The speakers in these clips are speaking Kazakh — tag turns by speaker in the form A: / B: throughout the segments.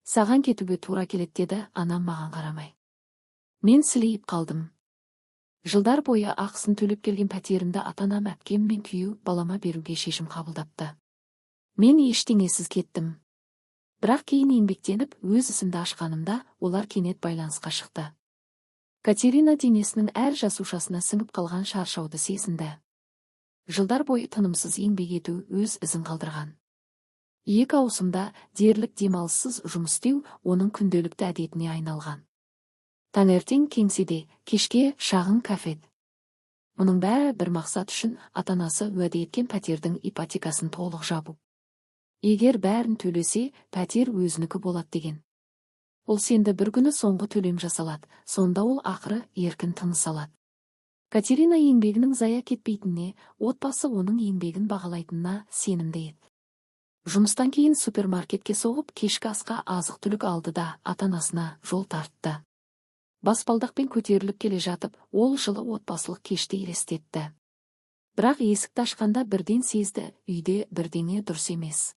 A: Саған кетуге тура келет деді анам маған қарамай. Мен сілейіп қалдым. Жылдар бойы ақысын төлеп келген пәтерімді ата-анам әпкем мен күйеу балама беруге шешім қабылдапты. Мен ештеңесіз кеттім. Бірақ кейін еңбектеніп өз ісімді ашқанымда олар кенет байланысқа шықты. Катерина денесінің әр жасушасына сіңіп қалған шаршауды сезінді. Жылдар бойы тынымсыз еңбек ету өз ізін қалдырған. Екі ауысымда дерлік демалыссыз жұмыс істеу оның күнделікті әдетіне айналған. Таңертең кеңседе, кешке шағын кафет. Мұның бәрі бір мақсат үшін ата-анасы уәде еткен пәтердің ипотекасын толық жабу. Егер бәрін төлесе, пәтер өзінікі болады деген. Ол сенді бір күні соңғы төлем жасалады, сонда ол ақыры еркін тыныс алады. Катерина еңбегінің зая кетпейтініне, отбасы оның еңбегін бағалайтынына сенімді еді. Жұмыстан кейін супермаркетке соғып, кешкі асқа азық-түлік алды да ата-анасына жол тартты. Баспалдақпен көтеріліп келе жатып, ол жылы отбасылық кешті елестетті. Бірақ есікті ашқанда бірден сезді, үйде бірдеңе дұрыс емес.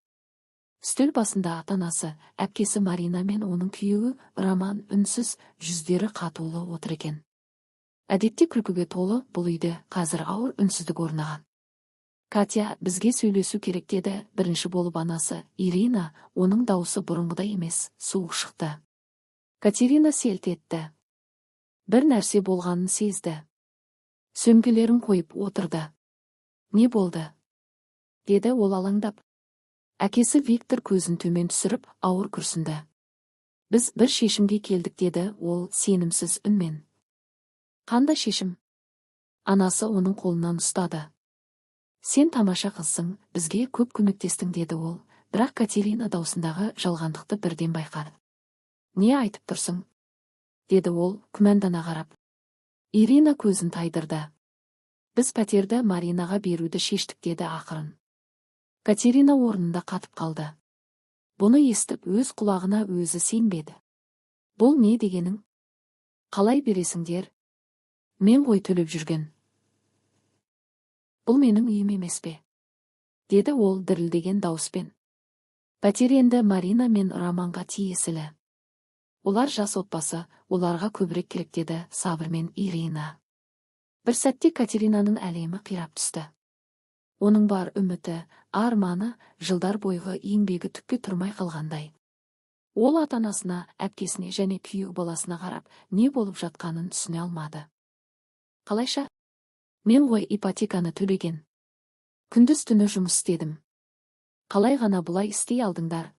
A: Үстел басында ата-анасы, әпкесі Марина мен оның күйеуі Роман үнсіз, жүздері қатулы отыр екен. Әдетте күлкіге толы бұл үйде қазір ауыр үнсіздік орнаған. Катя, бізге сөйлесу керек деді бірінші болып анасы Ирина, оның дауысы бұрынғыдай емес, суық шықты. Катерина селт етті. Бір нәрсе болғанын сезді. Сөмкелерін қойып отырды. Не болды? Деді ол алаңдап. Әкесі Виктор көзін төмен түсіріп, ауыр күрсінді. Біз бір шешімге келдік деді ол сенімсіз үнмен. Қандай шешім? Анасы оның қолынан ұстады. Сен тамаша қызсың, бізге көп көмектестің деді ол, бірақ Катерина даусындағы жалғандықты бірден байқады. Не айтып тұрсың? Деді ол, күмәндана қарап. Ирина көзін тайдырды. Біз пәтерді Маринаға беруді шештік деді ақырын. Катерина орнында қатып қалды. Бұны естіп өз құлағына өзі сенбеді. Бұл не дегенің? Қалай бересіңдер? Мен ғой төлеп жүрген. Бұл менің үйім емес пе? Деді ол дірілдеген дауыспен. Пәтер енді Марина мен Романға тиесілі. Олар жас отбасы, оларға көбірек керек деді сабырмен Ирина. Бір сәтте Катеринаның әлемі қирап түсті. Оның бар үміті, арманы, жылдар бойғы еңбегі түкке тұрмай қалғандай. Ол ата-анасына, әпкесіне және күйеу баласына қарап, не болып жатқанын түсіне алмады. Қалайша? Мен ғой ипотеканы төлеген. Күндіз-түні жұмыс істедім. Қалай ғана бұлай істей алдыңдар?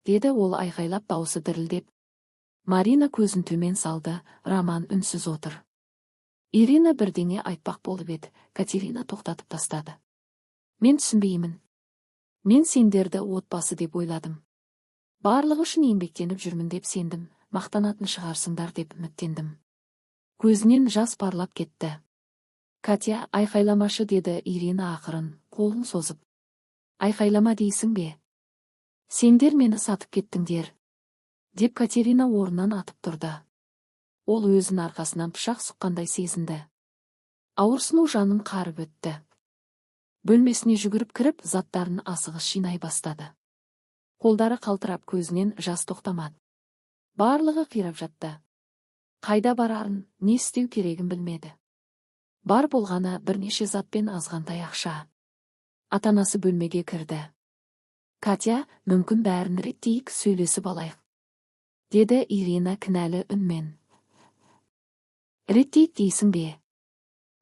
A: Деді ол айғайлап дауысы дірілдеп. Марина көзін төмен салды, Роман үнсіз отыр. Ирина бірдеңе айтпақ болып еді, Катерина тоқтатып тастады. Мен түсінбеймін. Мен сендерді отбасы деп ойладым. Барлығы үшін еңбектеніп жүрмін деп сендім, мақтанатын шығарсыңдар деп үміттендім. Көзінен жас парлап кетті. Катя, айқайламашы деді Ирина ақырын, қолын созып. Айқайлама дейсің бе? Сендер мені сатып кеттіңдер. Деп Катерина орнынан атып тұрды. Ол өзін арқасынан пышақ сұққандай сезінді. Ауырсыну жанын қарып өтті. Бөлмесіне жүгіріп кіріп, заттарын асығыс жинай бастады. Қолдары қалтырап көзінен жас тоқтамады. Барлығы қирап жатты. Қайда барарын, не істеу керегін білмеді. Бар болғаны бірнеше затпен азғантай ақша. Ата-анасы бөлмеге кірді. Катя, мүмкін бәрін реттейік, сөйлесіп алайық. Деді Ирина кінәлі үнмен. Реттейік дейсің бе?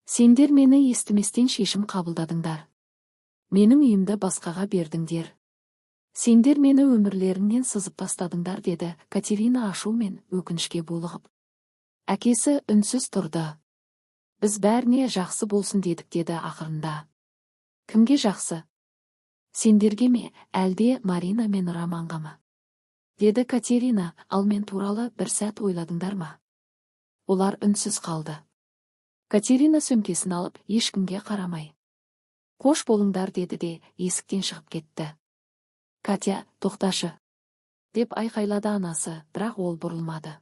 A: Сендер мені естіместен шешім қабылдадыңдар. Менің үйімді басқаға бердіңдер. Сендер мені өмірлеріңнен сызып тастадыңдар деді Катерина ашу мен өкінішке булығып. Әкесі үнсіз тұрды. Біз бәріне жақсы болсын дедік деді ақырында. Кімге жақсы? Сендерге ме, әлде Марина мен Романға ма? Деді Катерина, ал мен туралы бір сәт ойладыңдар ма? Олар үнсіз қалды. Катерина сөмкесін алып, ешкімге қарамай. Қош болыңдар деді де, есіктен шығып кетті. Катя, тоқташы. Деп айқайлады анасы, бірақ ол бұрылмады.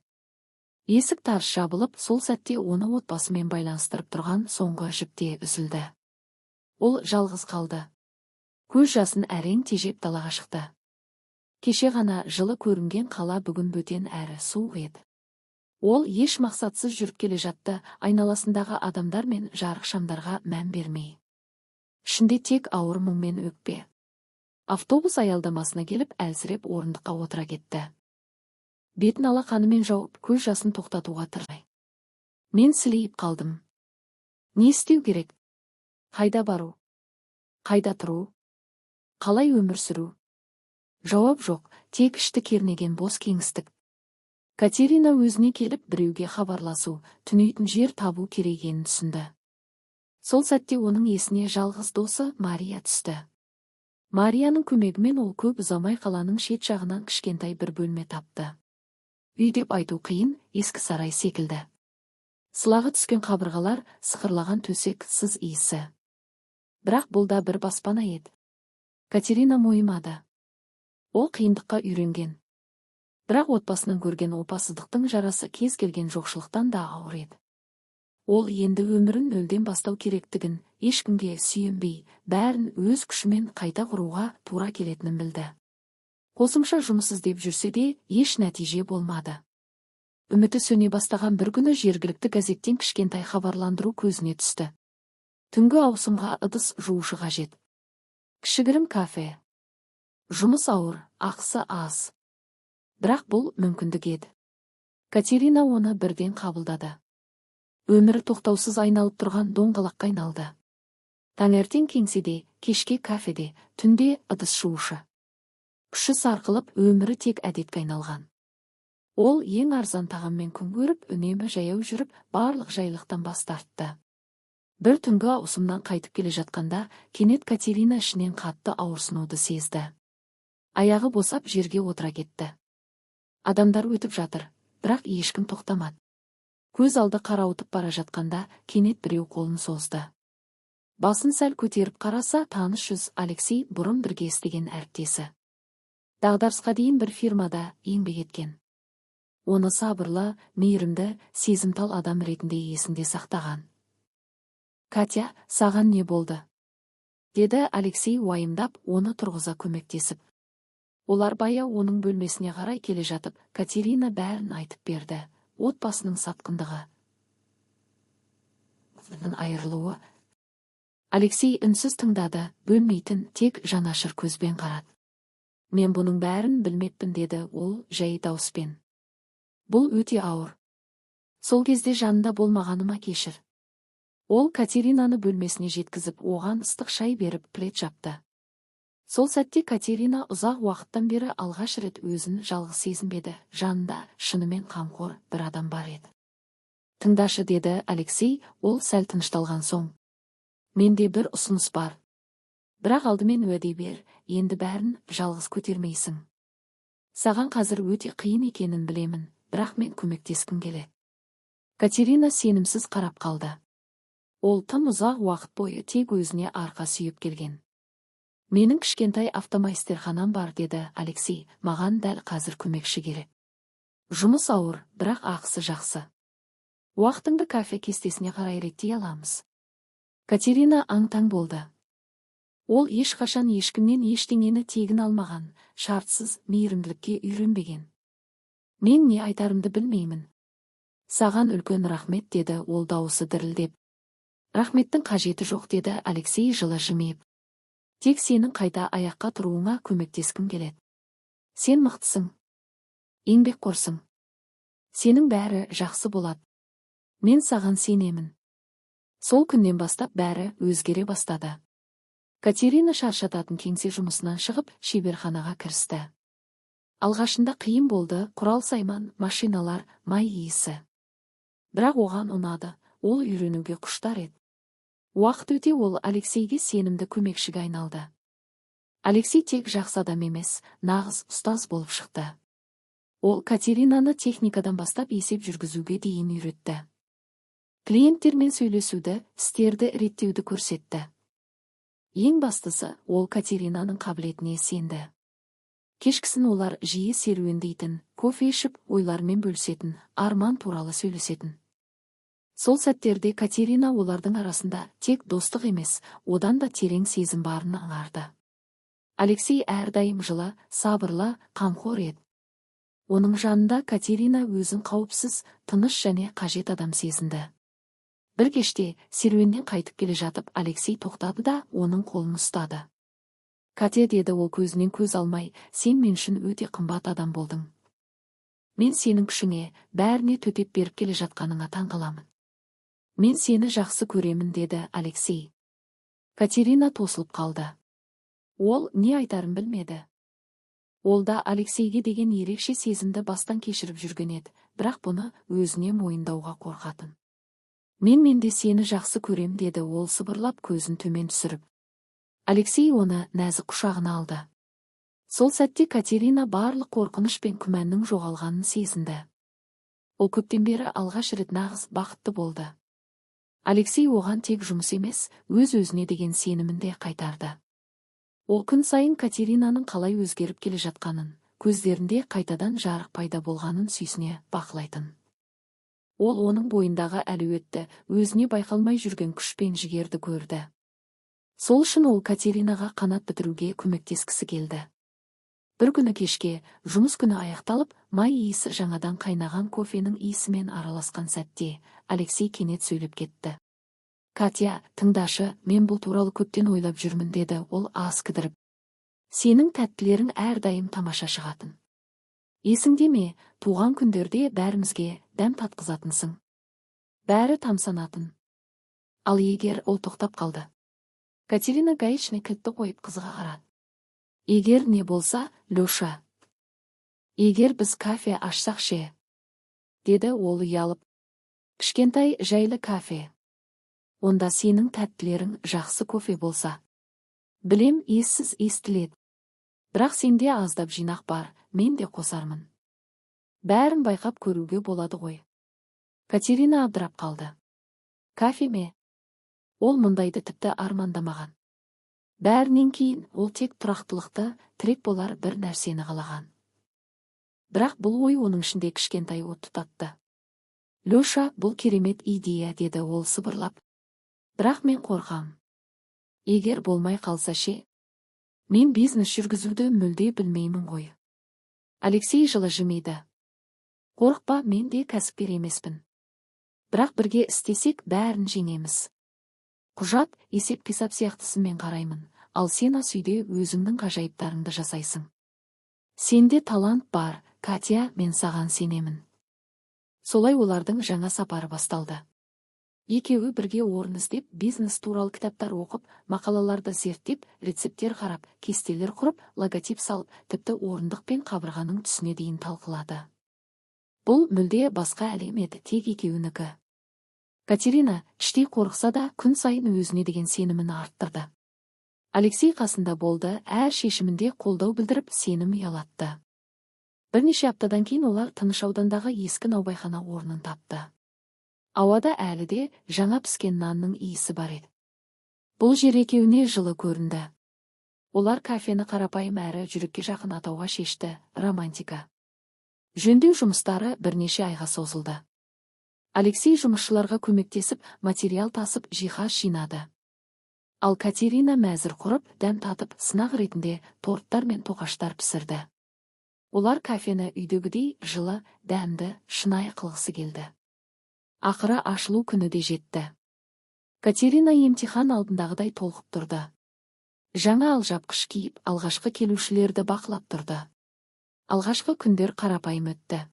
A: Есік тарс жабылып, сол сәтте оны отбасымен байланыстырып тұрған соңғы жіпте үзілді. Ол жалғыз қалды. Көз жасын әрең тежеп далаға шықты. Кеше ғана жылы көрінген қала бүгін бөтен әрі суық еді. Ол еш мақсатсыз жүріп келе жатты, айналасындағы адамдар мен жарық шамдарға мән бермей. Ішінде тек ауыр мұң мен өкпе. Автобус аялдамасына келіп, әлсіреп орындыққа отыра кетті. Бетін алақанымен жауып, көз жасын тоқтатуға тырмай. Мен сілейіп қалдым. Не істеу керек? Қайда бару? Қайда тұру? Қалай өмір сүру? Жауап жоқ, тек ішті кернеген бос кеңістік. Катерина өзіне келіп біреуге хабарласу, түнейтін жер табу керегенін түсінді. Сол сәтте оның есіне жалғыз досы Мария түсті. Марияның көмегімен ол көп ұзамай қаланың шет жағынан кішкентай бір бөлме тапты. Үй деп айту қиын, ескі сарай секілді. Сылағы түскен қабырғалар, сықырлаған төсек, сыз иісі. Бірақ бұл да бір баспана еді. Катерина мойымады. Ол қиындыққа үйренген. Бірақ отбасынан көрген опасыздықтың жарасы кез келген жоқшылықтан да ауыр еді. Ол енді өмірін нөлден бастау керектігін, ешкімге сүйенбей, бәрін өз күшімен қайта құруға тура келетінін білді. Қосымша жұмыс іздеп жүрсе де, еш нәтиже болмады. Үміті сөне бастаған бір күні жергілікті газеттен кішкентай хабарландыру көзіне түсті. Түнгі ауысымға ыдыс жуушы қажет. Кішігірім кафе. Жұмыс ауыр, ақысы аз. Бірақ бұл мүмкіндік еді. Катерина оны бірден қабылдады. Өмірі тоқтаусыз айналып тұрған доңғалаққа айналды. Таңертең кеңседе, кешке кафеде, түнде ыдыс жуушы. Күші сарқылып, өмірі тек әдетке айналған. Ол ең арзан тағаммен күн көріп, үнемі жаяу жүріп, барлық жайлықтан бас тартты. Бір түнгі ауысымнан қайтып келе жатқанда, кенет Катерина ішінен қатты ауырсынуды сезді. Аяғы босап жерге отыра кетті. Адамдар өтіп жатыр, бірақ ешкім тоқтамады. Көз алды қарауытып бара жатқанда, кенет біреу қолын созды. Басын сәл көтеріп қараса, таныс жүз Алексей бұрын бірге істеген әріптесі. Дағдарысқа дейін бір фирмада еңбек еткен. Оны сабырлы, мейірімді, сезімтал адам ретінде есінде сақтаған. «Катя, саған не болды?» деді Алексей уайымдап, оны тұрғыза көмектесіп. Олар баяу оның бөлмесіне қарай келе жатып, Катерина бәрін айтып берді. Отбасының сатқындығы, айырылуы. Алексей үнсіз тыңдады, бөлмейтін, тек жанашыр көзбен қарады. «Мен бұның бәрін білмеппін», деді ол жай дауыспен. «Бұл өте ауыр. Сол кезде жанында болмағаныма кешір». Ол Катеринаны бөлмесіне жеткізіп, оған ыстық шай беріп, плед жапты. Сол сәтте Катерина ұзақ уақыттан бері алғаш рет өзін жалғыз сезінбеді. Жанында шынымен қамқор бір адам бар еді. «Тыңдашы», деді Алексей, ол сәл тынышталған соң. «Менде бір ұсыныс бар. Бірақ алдымен уәде бер, енді бәрін жалғыз көтермейсің. Саған қазір өте қиын екенін білемін, бірақ мен көмектескім келеді». Катерина сенімсіз қарап қалды. Ол тым ұзақ уақыт бойы тек өзіне арқа сүйеп келген. «Менің кішкентай автомайстерханам бар», деді Алексей, «маған дәл қазір көмекші керек. Жұмыс ауыр, бірақ ақысы жақсы. Уақытыңды кафе кестесіне қарай реттей аламыз». Катерина аң-таң болды. Ол ешқашан ешкімнен ештеңені тегін алмаған, шартсыз мейірімділікке үйренбеген. «Мен не айтарымды білмеймін». «Саған үлкен рахмет», деді ол дауысы дірілдеп. «Рахметтің қажеті жоқ», деді Алексей жылы жымиып. «Тек сенің қайта аяққа тұруыңа көмектескім келеді. Сен мықтысың. Еңбекқорсың. Сенің бәрі жақсы болады. Мен саған сенемін». Сол күннен бастап бәрі өзгере бастады. Катерина шаршататын кеңсе жұмысынан шығып, шеберханаға кірісті. Алғашында қиын болды, құрал-сайман, машиналар, май иісі. Бірақ оған ұнады, ол үйренуге құштар еді. Уақыт өте ол Алексейге сенімді көмекшіге айналды. Алексей тек жақсы адам емес, нағыз ұстаз болып шықты. Ол Катеринаны техникадан бастап есеп жүргізуге дейін үйретті. Клиенттермен сөйлесуді, істерді реттеуді көрсетті. Ең бастысы, ол Катеринаның қабілетіне сенді. Кешкісін олар жиі серуендейтін, кофе ішіп, ойлармен бөлісетін, арман туралы сөйлесетін. Сол сәттерде Катерина олардың арасында тек достық емес, одан да терең сезім барын аңғарды. Алексей әрдайым жылы, сабырлы, қамқор еді. Оның жанында Катерина өзін қауіпсіз, тыныш және қажет адам сезінді. Бір кеште, серуеннен қайтып келе жатып, Алексей тоқтады да оның қолын ұстады. «Катя», деді ол көзінен көз алмай, «сен мен үшін өте қымбат адам болдың. Мен сенің күшіңе, бәріне төтеп беріп келе жатқаныңа таң қаламын. Мен сені жақсы көремін», деді Алексей. Катерина тосылып қалды. Ол не айтарын білмеді. Ол да Алексейге деген ерекше сезімді бастан кешіріп жүрген еді, бірақ бұны өзіне мойындауға қорқатын. Мен де сені жақсы көрем», деді ол сыбырлап, көзін төмен түсіріп. Алексей оны нәзік құшағына алды. Сол сәтте Катерина барлық қорқыныш пен күмәннің жоғалғанын сезінді. Ол көптен бері алғаш рет нағыз бақытты болды. Алексей оған тек жұмыс емес, өз-өзіне деген сенімін де қайтарды. Ол күн сайын Катеринаның қалай өзгеріп келе жатқанын, көздерінде қайтадан жарық пайда болғанын сүйсіне бақылайтын. Ол оның бойындағы әлеуетті, өзіне байқалмай жүрген күш пен жігерді көрді. Сол үшін ол Катеринаға қанат бітіруге көмектескісі келді. Бір күні кешке, жұмыс күні аяқталып, май иісі жаңадан қайнаған кофенің иісімен араласқан сәтте, Алексей кенет сөйлеп кетті. «Катя, тыңдашы, мен бұл туралы көптен ойлап жүрмін», деді ол аз кідіріп. «Сенің тәттілерің әрдайым тамаша шығатын. Есіңде ме, туған күндерде бәрімізге дәм татқызатынсың. Бәрі тамсанатын». Ал егер ол тоқтап қалды? Катерина гаечный кілтті қойып қызға қарады. «Егер не болса, Леша? Егер біз кафе ашсақ ше?» деді ол ұялып. «Кішкентай жайлы кафе. Онда сенің тәттілерің жақсы кофе болса. Білем, ессіз естіледі. Бірақ сенде аздап жинақ бар, мен де қосармын. Бәрін байқап көруге болады ғой». Катерина абдырап қалды. «Кафе ме?» Ол мұндайды тіпті армандамаған. Бәрінен кейін ол тек тұрақтылықты, тірек болар бір нәрсені қалаған. Бірақ бұл ой оның ішінде кішкентай от тұтатты. «Леша, бұл керемет идея», деді ол сыбырлап. «Бірақ мен қорқам. Егер болмай қалса ше? Мен бизнес жүргізуді мүлде білмеймін ғой». Алексей жылы жымиды. «Қорықпа, мен де кәсіпкер емеспін. Бірақ бірге істесек бәрін жеңеміз. Құжат, есеп-қисап сияқтысымен қараймын, ал сен ас үйде өзіңнің ғажайыптарыңды жасайсың. Сенде талант бар, Катя, мен саған сенемін». Солай олардың жаңа сапары басталды. Екеуі бірге орын іздеп, бизнес туралы кітаптар оқып, мақалаларды зерттеп, рецепттер қарап, кестелер құрып, логотип салып, тіпті орындық пен қабырғаның түсіне дейін талқылады. Бұл мүлде басқа әлем еді, тек екеуінікі. Катерина іштей қорықса да күн сайын өзіне деген сенімін арттырды. Алексей қасында болды, әр шешімінде қолдау білдіріп, сенім ұялатты. Бірнеше аптадан кейін олар Тыныш аудандағы ескі наубайхана орнын тапты. Ауада әлі де жаңа піскен нанның иісі бар еді. Бұл жер екеуіне жылы көрінді. Олар кафені қарапайым әрі жүрекке жақын атауға шешті, романтика. Жөндеу жұмыстары бірнеше айға созылды. Алексей жұмысшыларға көмектесіп, материал тасып, жиһаз жинады. Ал Катерина мәзір құрып, дәм татып, сынақ ретінде торттар мен тоқаштар пісірді. Олар кафені үйдегідей жылы, дәмді, шынайы қылғысы келді. Ақыры ашылу күні де жетті. Катерина емтихан алдындағыдай толқып тұрды. Жаңа алжапқыш киіп, алғашқы келушілерді бақылап тұрды. Алғашқы күндер қарапайым өтті.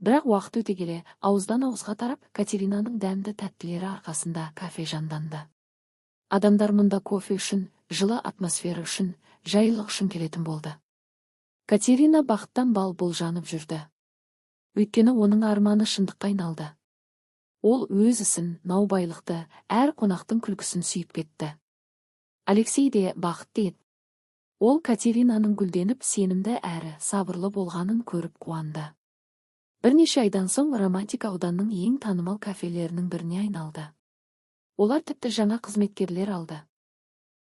A: Бірақ уақыт өте келе, ауыздан ауызға тарап, Катеринаның дәмді тәттілері арқасында кафе жанданды. Адамдар мұнда кофе үшін, жылы атмосфера үшін, жайлылық үшін келетін болды. Катерина бақыттан бал болжанып жүрді. Өйткені оның арманы шындыққа айналды. Ол өз ісін, наубайлықты, әр қонақтың күлкісін сүйіп кетті. Алексей де бақытты еді. Ол Катеринаның гүлденіп, сенімді әрі сабырлы болғанын көріп қуанды. Бірнеше айдан соң романтика ауданның ең танымал кафелерінің біріне айналды. Олар тіпті жаңа қызметкерлер алды.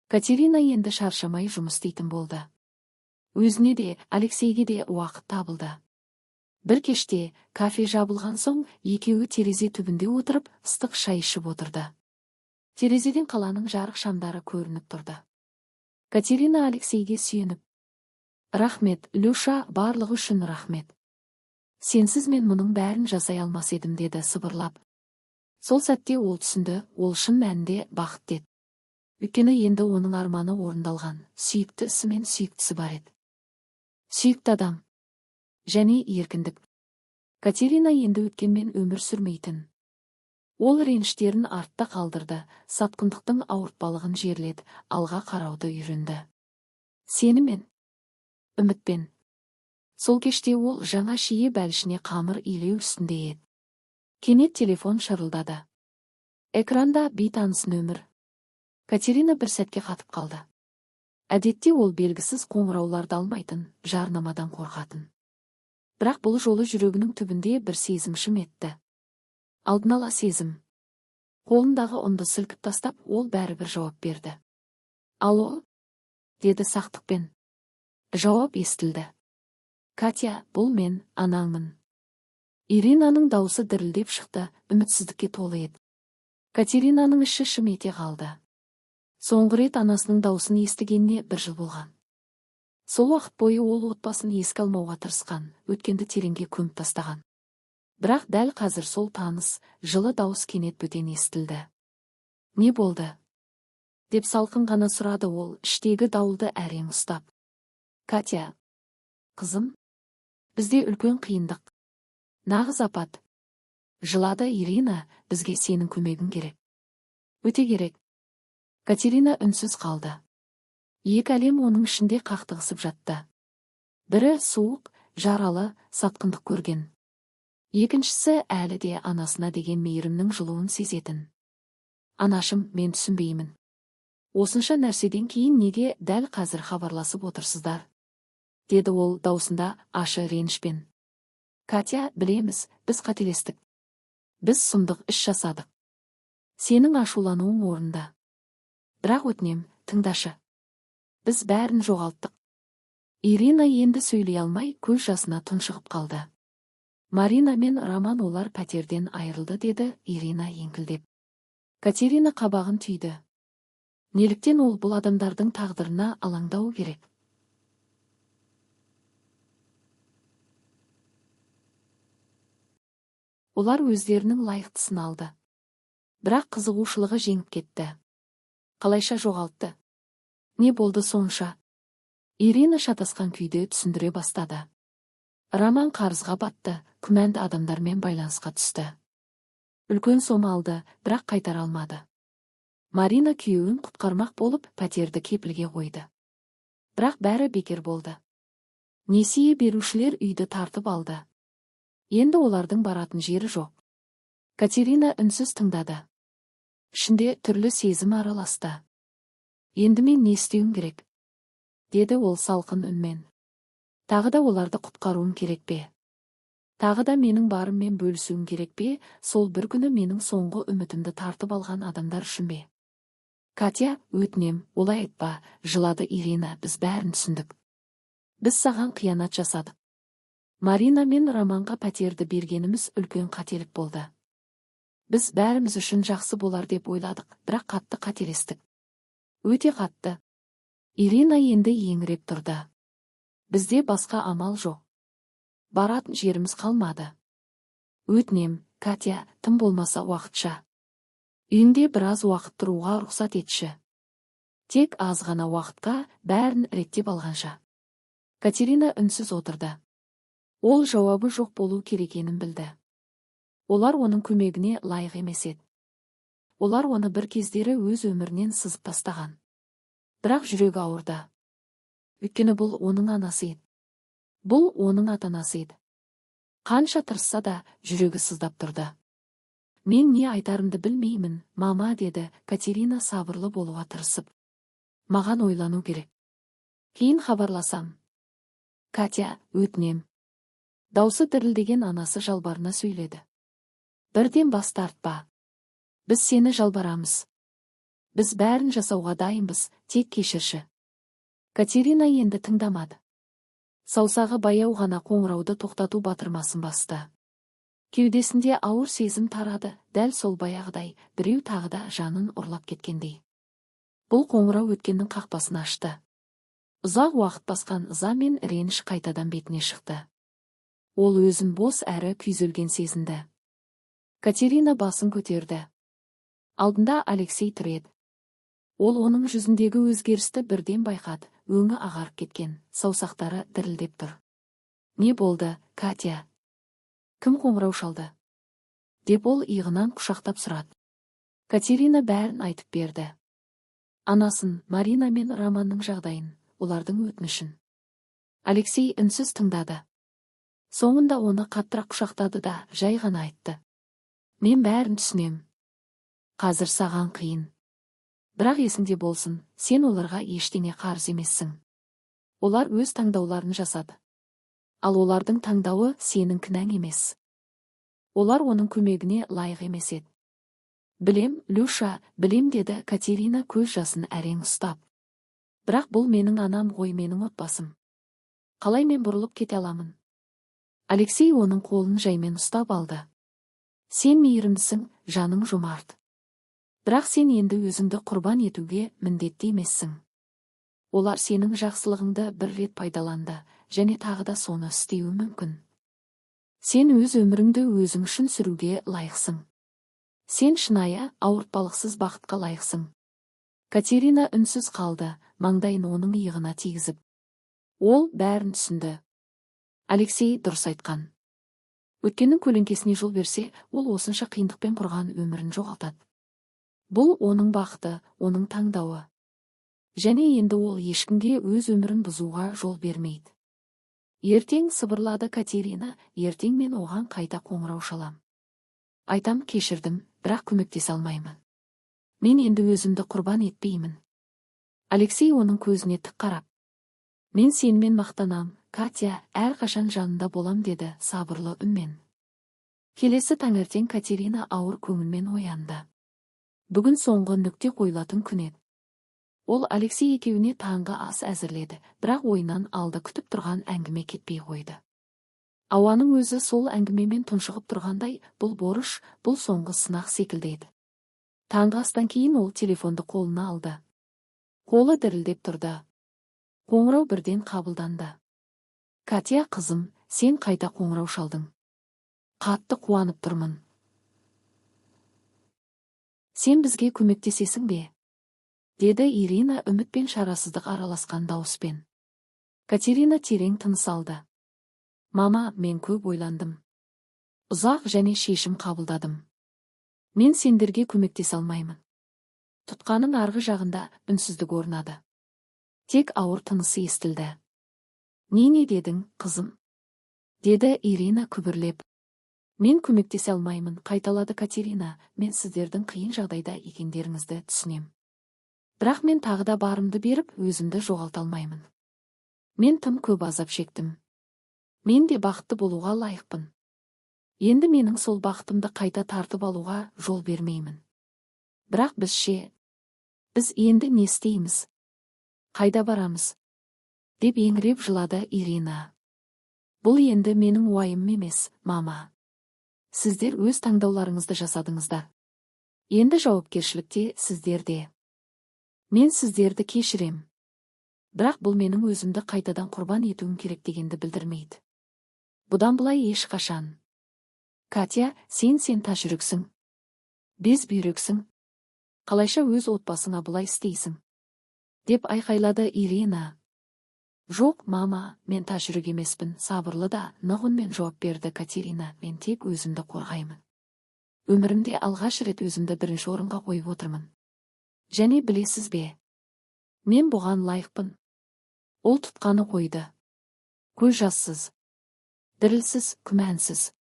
A: Катерина енді шаршамай жұмыс істейтін болды. Өзіне де, Алексейге де уақыт табылды. Бір кеште, кафе жабылған соң, екеуі терезе түбінде отырып, ыстық шай ішіп отырды. Терезеден қаланың жарық шамдары көрініп тұрды. Катерина Алексейге сүйеніп. Рахмет, Люша, барлығы үшін рахмет. Сенсіз мен мұның бәрін жасай алмас едім, деді сыбырлап. Сол сәтте ол түсінді, ол шын мәнінде бақыт деді. Өйткені енді оның арманы орындалған, сүйікті ісі мен сүйіктісі бар еді. Сүйікті адам. Және еркіндік. Катерина енді өткенмен өмір сүрмейтін. Ол реніштерін артта қалдырды, сатқындықтың ауыртпалығын жерледі, алға қарауды үйренді. Сенімен, үмітпен. Сол кеште ол жаңа шие бәлішіне қамыр илеу үстінде еді. Кенет телефон шырылдады. Экранда бейтаныс нөмір. Катерина бір сәтке қатып қалды. Әдетте ол белгісіз қоңырауларды алмайтын, жарнамадан қорқатын. Бірақ бұл жолы жүрегінің түбінде бір сезім шым етті. Алдын ала сезім. Қолындағы ұнды сілкіп тастап, ол бәрібір жауап берді. Алло, деді сақтықпен. Жауап естілді. Катя, бұл мен, анаңмын. Иринаның даусы дірілдеп шықты, үмітсіздікке толы еді. Катеринаның іші шым ете қалды. Соңғы рет анасының даусын естігеніне 1 жыл болған. Сол уақыт бойы ол отбасын еске алмауға тырысқан, өткенді тереңге көміп тастаған. Бірақ дәл қазір сол таныс, жылы дауыс кенет бөтен естілді. Не болды? Деп салқын ғана сұрады ол, іштегі дауылды әрең ұстап. Катя, қызым, бізде үлкен қиындық. Нағыз апат. Жылады Ирина, бізге сенің көмегің керек. Өте керек. Катерина үнсіз қалды. Екі әлем оның ішінде қақтығысып жатты. Бірі суық, жаралы, сатқындық көрген. Екіншісі әлі де анасына деген мейірімнің жылуын сезетін. Анашым, мен түсінбеймін. Осынша нәрседен кейін неге дәл қазір хабарласып отырсыздар? Деді ол даусында ашы ренішпен. Катя, білеміз, біз қателестік. Біз сұмдық іс жасадық. Сенің ашулануың орында. Бірақ өтінем, тыңдашы. Біз бәрін жоғалттық. Ирина енді сөйлей алмай, көз жасына тұншығып қалды. Марина мен Роман олар пәтерден айырылды, деді Ирина еңкілдеп. Катерина қабағын түйді. Неліктен ол бұл адамдардың тағдырына алаңдау керек? Олар өздерінің лайықтысын алды. Бірақ қызығушылығы жеңіп кетті. Қалайша жоғалтты? Не болды сонша? Ирина шатасқан күйде түсіндіре бастады. Роман қарызға батты, күмәнді адамдармен байланысқа түсті. Үлкен сома алды, бірақ қайтара алмады. Марина күйеуін құтқармақ болып пәтерді кепілге қойды. Бірақ бәрі бекер болды. Несие берушілер үйді тартып алды. Енді олардың баратын жері жоқ. Катерина үнсіз тыңдады. Ішінде түрлі сезім араласты. Енді мен не істеуім керек? Деді ол салқын үнмен. Тағы да оларды құтқаруым керек пе? Тағы да менің барыммен бөлісуім керек пе? Сол бір күні менің соңғы үмітімді тартып алған адамдар үшін бе? Катя, өтінем, олай айтпа, жылады Ирина, біз бәрін түсіндік. Біз саған қиянат жасадық. Марина мен Романға пәтерді бергеніміз үлкен қателік болды. Біз бәріміз үшін жақсы болар деп ойладық, бірақ қатты қателестік. Өте қатты. Ирина енді еңіреп тұрды. Бізде басқа амал жоқ. Баратын жеріміз қалмады. Өтінем, Катя, тым болмаса уақытша. Үйінде біраз уақыт тұруға рұқсат етші. Тек аз ғана уақытқа бәрін реттеп алғанша. Катерина үнсіз отырды. Ол жауабы жоқ болу керекенін білді. Олар оның көмегіне лайық емес еді. Олар оны бір кездері өз өмірінен сызып тастаған. Бірақ жүрегі ауырды. Өйткені бұл оның анасы еді. Бұл оның ата-анасы еді. Қанша тырысса да жүрегі сыздап тұрды. Мен не айтарымды білмеймін, мама, деді Катерина сабырлы болуға тырысып. Маған ойлану керек. Кейін хабарласам. Катя, өтінем. Даусы дірілдеген анасы жалбарына сөйледі. Бірден бас тартпа. Біз сені жалбарамыз. Біз бәрін жасауға дайынбыз, тек кешірші. Катерина енді тыңдамады. Саусағы баяу ғана қоңырауды тоқтату батырмасын басты. Кеудесінде ауыр сезім тарады, дәл сол баяғыдай, біреу тағы да жанын ұрлап кеткендей. Бұл қоңырау өткеннің қақпасын ашты. Ұзақ уақыт басқан ыза мен реніш қайтадан бетіне шықты. Ол өзін бос әрі күйзелген сезінді. Катерина басын көтерді. Алдында Алексей тұр еді. Ол оның жүзіндегі өзгерісті бірден байқады, өңі ағарып кеткен, саусақтары дірілдеп тұр. Не болды, Катя? Кім қоңырау шалды? Деп ол иығынан құшақтап сұрады. Катерина бәрін айтып берді. Анасын, Марина мен Романның жағдайын, олардың өтінішін. Алексей үнсіз тыңдады. Соңында оны қаттырақ құшақтады да жай ғана айтты. Мен бәрін түсінем. Қазір саған қиын. Бірақ есіңде болсын, сен оларға ештеңе қарыз емессің. Олар өз таңдауларын жасады. Ал олардың таңдауы сенің кінәң емес. Олар оның көмегіне лайық емес еді. Білем, Люша, білем, деді Катерина көз жасын әрең ұстап. Бірақ бұл менің анам ғой, менің отбасым. Қалай мен бұрылып кете аламын? Алексей оның қолын жаймен ұстап алды. Сен мейірімдісің, жаның жомарт. Бірақ сен енді өзіңді құрбан етуге міндетті емессің. Олар сенің жақсылығыңды бір рет пайдаланды, және тағы да соны істеуі мүмкін. Сен өз өміріңді өзің үшін сүруге лайықсың. Сен шынайы, ауыртпалықсыз бақытқа лайықсың. Катерина үнсіз қалды, маңдайын оның иығына тигізіп. Ол бәрін түсінді. Алексей дұрыс айтқан. Өткеннің көлеңкесіне жол берсе, ол осынша қиындықпен құрған өмірін жоғалтады. Бұл оның бақыты, оның таңдауы. Және енді ол ешкімге өз өмірін бұзуға жол бермейді. Ертең, сыбырлады Катерина, ертең мен оған қайта қоңырау шалам. Айтам, кешірдім, бірақ көмектесе алмаймын. Мен енді өзімді құрбан етпеймін. Алексей оның көзіне тік қарап. Мен сенімен мақтанам, Катя, әрқашан жанында болам, деді сабырлы үнмен. Келесі таңертең Катерина ауыр көңілмен оянды. Бүгін соңғы нүкте қойылатын күн еді. Ол Алексей екеуіне таңғы ас әзірледі, бірақ ойынан алды күтіп тұрған әңгіме кетпей қойды. Ауаның өзі сол әңгімемен тұншығып тұрғандай, бұл борыш, бұл соңғы сынақ секілдейді. Таңғы астан кейін ол телефонды қолына алды. Қолы дірілдеп тұрды. Қоңырау бірден қабылданды. Катя, қызым, сен қайта қоңырау шалдың. Қатты қуанып тұрмын. Сен бізге көмектесесің бе? Деді Ирина үміт пен шарасыздық араласқан дауыспен. Катерина терең тыныс алды. Мама, мен көп ойландым. Ұзақ және шешім қабылдадым. Мен сендерге көмектесе алмаймын. Тұтқаның арғы жағында үнсіздік орнады. Тек ауыр тынысы естілді. Не дедің, қызым? Деді Ирина күбірлеп. Мен көмектесе алмаймын, қайталады Катерина. Мен сіздердің қиын жағдайда екендеріңізді түсінем. Бірақ мен тағы да барымды беріп, өзімді жоғалта алмаймын. Мен тым көп азап шектім. Мен де бақытты болуға лайықпын. Енді менің сол бақытымды қайта тартып алуға жол бермеймін. Бірақ біз енді не істейміз? Қайда барамыз? Деп еңіреп жылады Ирина. Бұл енді менің уайымым емес, мама. Сіздер өз таңдауларыңызды жасадыңыздар. Енді жауапкершілікте сіздерде. Мен сіздерді кешірем. Бірақ бұл менің өзімді қайтадан құрбан етуім керек дегенді білдірмейді. Бұдан былай ешқашан. Катя, сен тажүрексің. Безбүйрексің. Қалайша өз отбасыңа бұлай істейсің? Деп айқайлады Ирина. Жоқ, мама, мен тажүрек емеспін, сабырлы да нық үнмен жауап берді Катерина. Мен тек өзімді қорғаймын. Өмірімде алғаш рет өзімді бірінші орынға қойып отырмын. Және білесіз бе? Мен бұған лайықпын. Ол тұтқаны қойды. Көз жассыз, дірілсіз, күмәнсіз.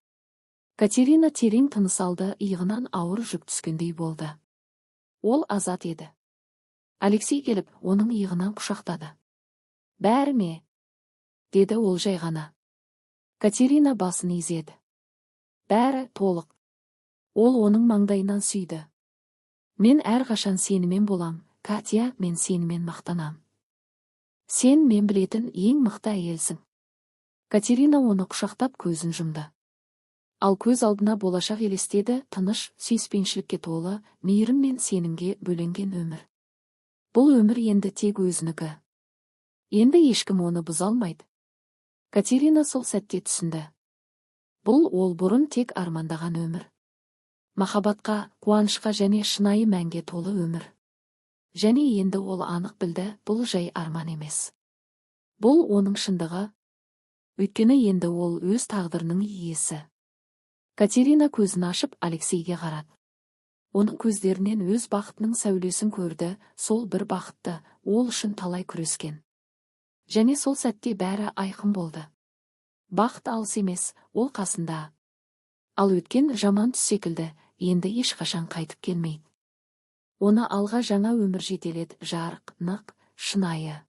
A: Катерина терең тыныс алды, иығынан ауыр жүк түскендей болды. Ол азат еді. Алексей келіп, оның иығынан құшақтады. Бәрі ме? Деді ол жай ғана. Катерина басын изеді. Бәрі толық. Ол оның маңдайынан сүйді. Мен әрқашан сенімен болам, Катя, мен сенімен мақтанам. Сен мен білетін ең мықты әйелсің. Катерина оны құшақтап көзін жұмды. Ал көз алдына болашақ елестеді, тыныш, сүйіспеншілікке толы, мейірім мен сенімге бөленген өмір. Бұл өмір енді тек өзінікі. Енді ешкім оны бұза алмайды. Катерина сол сәтте түсінді. Бұл ол бұрын тек армандаған өмір. Махаббатқа, қуанышқа және шынайы мәнге толы өмір. Және енді ол анық білді, бұл жай арман емес. Бұл оның шындығы. Өйткені енді ол өз тағдырының иесі. Катерина көзін ашып Алексейге қарады. Оның көздерінен өз бақытының сәулесін көрді, сол бір бақытты, ол үшін талай күрескен. Және сол сәтте бәрі айқын болды. Бақыт алыс емес, ол қасында. Ал өткен жаман түс секілді, енді ешқашан қайтып келмейді. Оны алға жаңа өмір жетеледі, жарық, нық, шынайы.